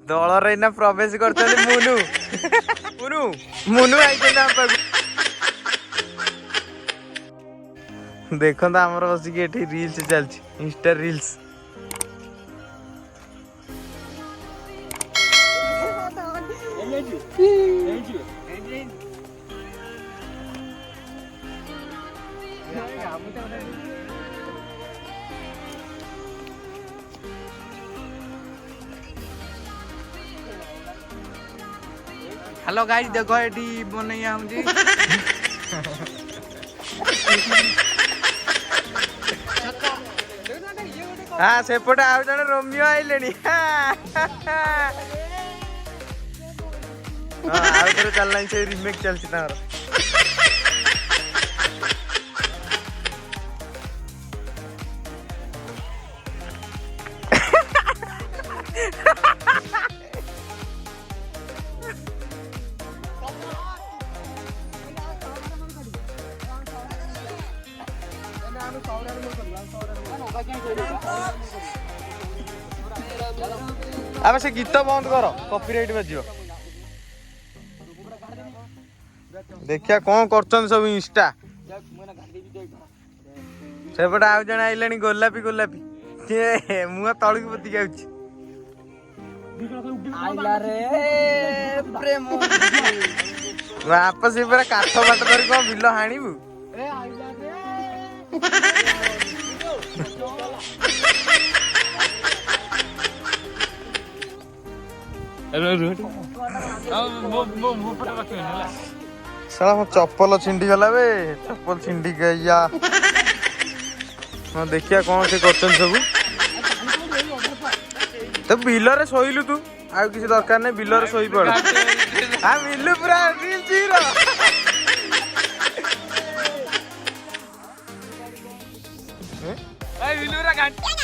दल रे प्रवेश कर मुनु मुनु मुनु आई देखो आमर बसिक रील्स चलती इंस्टा रील्स हेलो गाइस देखो ये बनैया हम जी हाँ सेपटे आउ जन रोमियो आइले आउे चलना से रिमेक चलती अब से गीत बंद कर कॉपीराइट बजियो देखिया कौन कर सब इंस्टा सेपटे आउ जन आइले गोलापी गोलापी मुह तलू पति जाऊँ आपस पूरा काठ बाट कर कौन बिल हाणीबू साला मो चप्पल छिंडी गला बे चप्पल छिंडी गया हाँ देखिया कौन से कर सब तो बिल रे शोलु तू आ किसी दरकार नहीं बिल रे शोई पड़ आ मिलु पूरा रील जीरो ए मिलु रा घंटा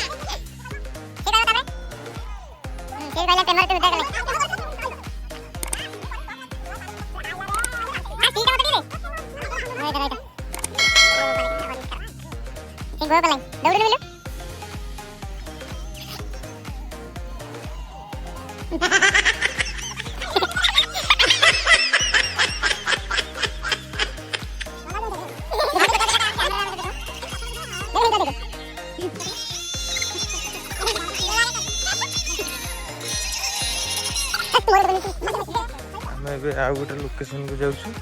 आउ गोटे लोकेशन को जाऊँ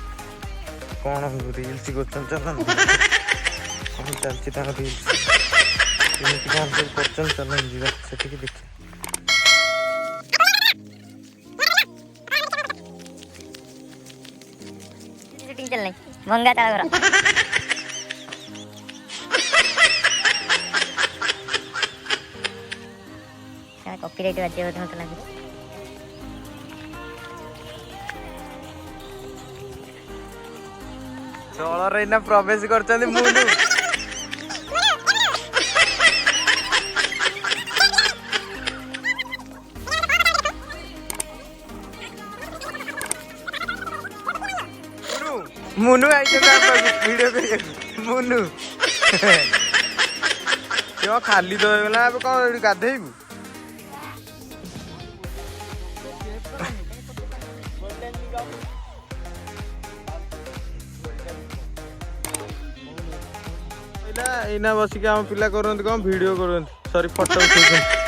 कौन रील्स कर चलती रील्स कौन सब कर जा से देख मंगा ताला कॉपीराइट बाजे मत लगे दल रे प्रवेश कर मुनु मुनु आई वीडियो कर मुनु क्यों खाली तो होगा अब कौन गाधेबू एना बसिक आम पिला करते कौन वीडियो करते सॉरी फोटो उठे